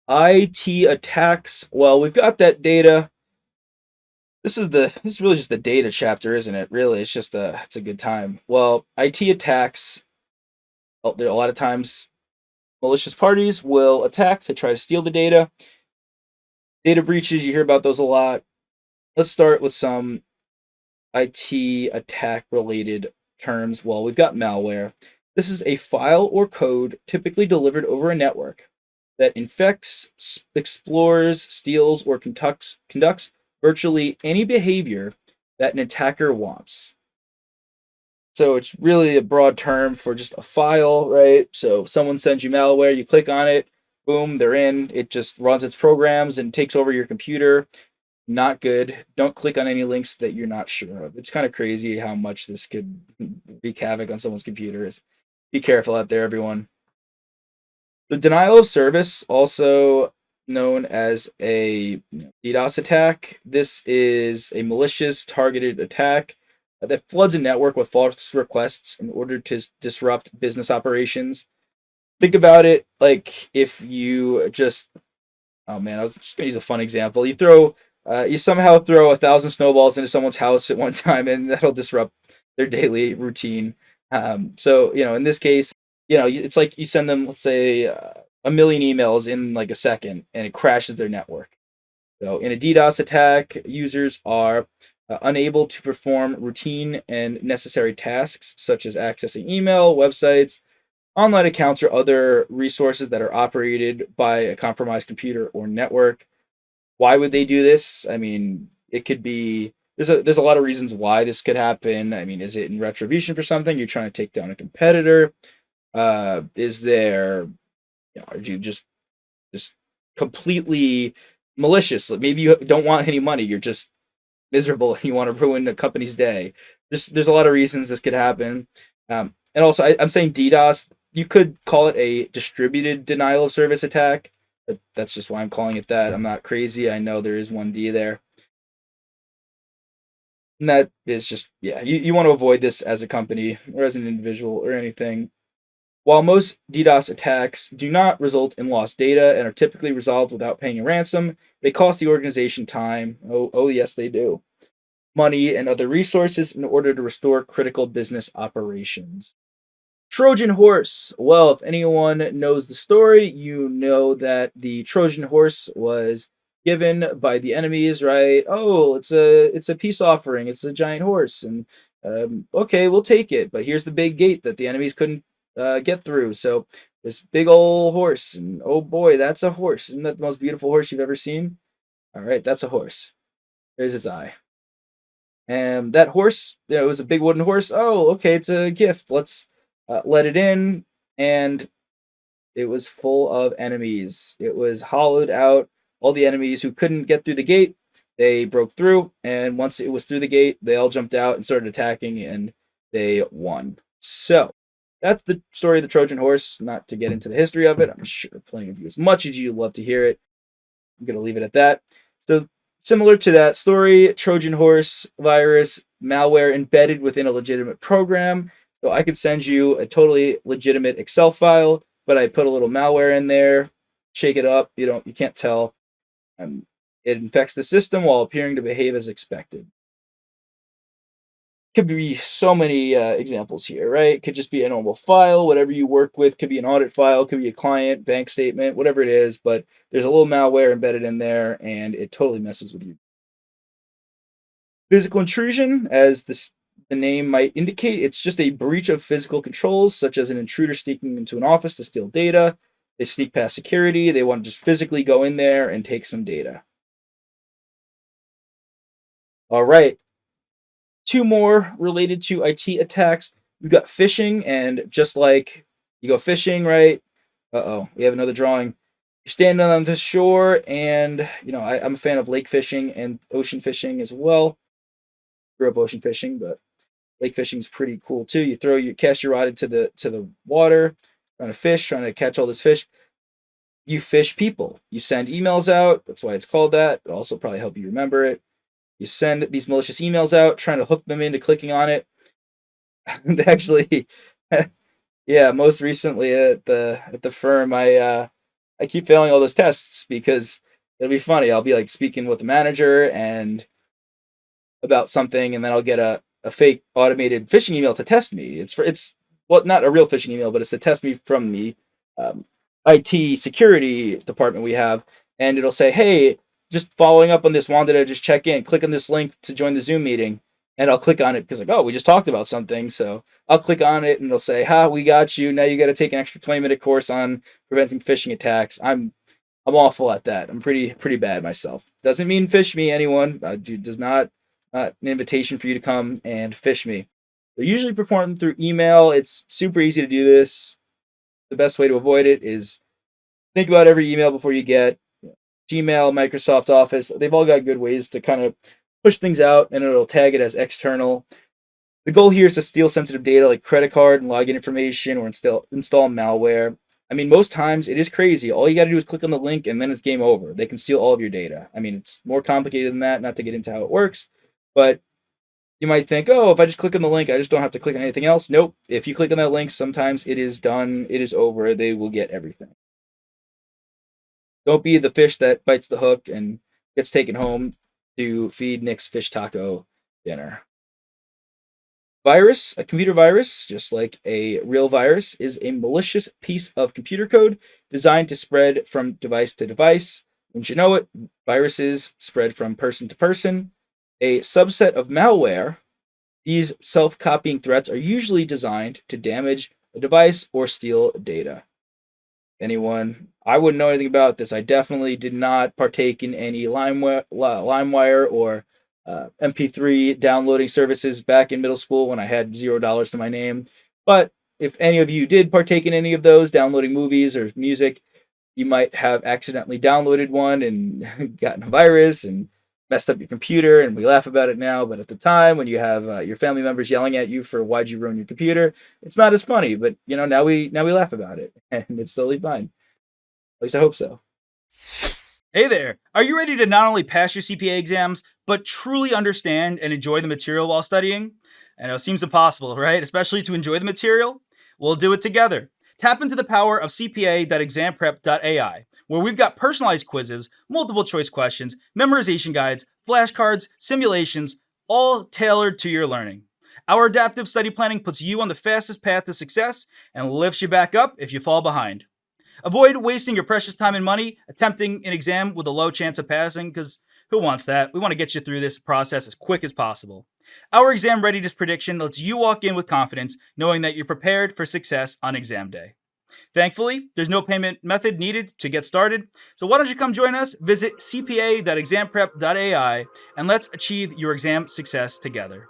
IT attacks. Well, we've got that data. This is really just the data chapter, isn't it? Really, it's a good time. Well, IT attacks. There are a lot of times malicious parties will attack to try to steal the data. Data breaches, you hear about those a lot. Let's start with some IT attack related terms. Well, we've got malware. This is a file or code typically delivered over a network that infects, explores, steals, or conducts virtually any behavior that an attacker wants. So it's really a broad term for just a file, right? So if someone sends you malware, you click on it, boom, they're in. It just runs its programs and takes over your computer. Not good. Don't click on any links that you're not sure of. It's kind of crazy how much this could wreak havoc on someone's computers. Be careful out there, everyone. The denial of service, also known as a DDoS attack. This is a malicious targeted attack that floods a network with false requests in order to disrupt business operations. Think about it like if you just, oh man, I was just gonna use a fun example. You somehow throw 1,000 snowballs into someone's house at one time, and that'll disrupt their daily routine. So in this case, it's like you send them, let's say, a million emails in like a second, and it crashes their network. So in a DDoS attack, users are unable to perform routine and necessary tasks such as accessing email, websites, online accounts, or other resources that are operated by a compromised computer or network. Why would they do this? I mean, it could be there's a lot of reasons why this could happen. I mean, is it in retribution for something? You're trying to take down a competitor. Is there, are you just completely malicious? Like maybe you don't want any money. You're just miserable and you want to ruin a company's day. There's a lot of reasons this could happen. And also, I'm saying DDoS. You could call it a distributed denial of service attack. That's just why I'm calling it that. I'm not crazy. I know there is one D there. And that is just, yeah, you want to avoid this as a company or as an individual or anything. While most DDoS attacks do not result in lost data and are typically resolved without paying a ransom, they cost the organization time. Oh yes, they do. Money and other resources in order to restore critical business operations. Trojan horse. Well, if anyone knows the story, you know that the Trojan horse was given by the enemies, right? Oh, it's a peace offering. It's a giant horse, and okay, we'll take it. But here's the big gate that the enemies couldn't get through. So this big old horse, and oh boy, that's a horse. Isn't that the most beautiful horse you've ever seen? All right, that's a horse. There's its eye. And that horse, it was a big wooden horse. Oh, okay, it's a gift. Let's let it in, and it was full of enemies. It was hollowed out. All the enemies who couldn't get through the gate, they broke through, and once it was through the gate, they all jumped out and started attacking, and they won. So that's the story of the Trojan horse. Not to get into the history of it, I'm sure plenty of you, as much as you'd love to hear it, I'm gonna leave it at that. So similar to that story, Trojan horse virus malware embedded within a legitimate program. So I could send you a totally legitimate Excel file, but I put a little malware in there, shake it up. You can't tell. It infects the system while appearing to behave as expected. Could be so many examples here, right? Could just be a normal file, whatever you work with. Could be an audit file, could be a client, bank statement, whatever it is. But there's a little malware embedded in there, and it totally messes with you. Physical intrusion, as the name might indicate, it's just a breach of physical controls, such as an intruder sneaking into an office to steal data. They sneak past security. They want to just physically go in there and take some data. All right. Two more related to IT attacks. We've got phishing, and just like you go fishing, right? We have another drawing. You're standing on the shore, and I'm a fan of lake fishing and ocean fishing as well. Grew up ocean fishing, but lake fishing is pretty cool too. You cast your rod into the water, trying to catch all this fish. You fish people. You send emails out. That's why it's called that. It'll also probably help you remember it. You send these malicious emails out, trying to hook them into clicking on it. Actually, yeah, most recently at the firm, I keep failing all those tests because it'll be funny. I'll be like speaking with the manager and about something, and then I'll get a fake automated phishing email to test me. It's well, not a real phishing email, but it's to test me from the um, IT security department we have, and it'll say, "Hey, just following up on this, wanted to just check in. Click on this link to join the Zoom meeting." And I'll click on it because like, oh, we just talked about something. So I'll click on it and it'll say, "Ha, we got you. Now you got to take an extra 20-minute course on preventing phishing attacks." I'm awful at that. I'm pretty bad myself. Doesn't mean fish me, anyone. Does not an invitation for you to come and fish me. They're usually performed through email. It's super easy to do this. The best way to avoid it is think about every email before you get Gmail, Microsoft Office. They've all got good ways to kind of push things out, and it'll tag it as external. The goal here is to steal sensitive data like credit card and login information or install malware. I mean, most times it is crazy. All you got to do is click on the link and then it's game over. They can steal all of your data. I mean, it's more complicated than that, not to get into how it works, but you might think, oh, if I just click on the link, I just don't have to click on anything else. Nope. If you click on that link, sometimes it is done. It is over. They will get everything. Don't be the fish that bites the hook and gets taken home to feed Nick's fish taco dinner. Virus, a computer virus, just like a real virus, is a malicious piece of computer code designed to spread from device to device. Wouldn't you know it, viruses spread from person to person. A subset of malware, these self-copying threats are usually designed to damage a device or steal data. Anyone? I wouldn't know anything about this. I definitely did not partake in any Limewire or MP3 downloading services back in middle school when I had $0 to my name. But if any of you did partake in any of those, downloading movies or music, you might have accidentally downloaded one and gotten a virus and messed up your computer. And we laugh about it now, but at the time when you have your family members yelling at you for why'd you ruin your computer, it's not as funny. But now we laugh about it, and it's totally fine. At least I hope so. Hey there! Are you ready to not only pass your CPA exams, but truly understand and enjoy the material while studying? I know it seems impossible, right? Especially to enjoy the material? We'll do it together. Tap into the power of CPA.examprep.ai, where we've got personalized quizzes, multiple choice questions, memorization guides, flashcards, simulations, all tailored to your learning. Our adaptive study planning puts you on the fastest path to success and lifts you back up if you fall behind. Avoid wasting your precious time and money attempting an exam with a low chance of passing, because who wants that? We want to get you through this process as quick as possible. Our exam readiness prediction lets you walk in with confidence, knowing that you're prepared for success on exam day. Thankfully, there's no payment method needed to get started, so why don't you come join us? Visit cpa.examprep.ai and let's achieve your exam success together.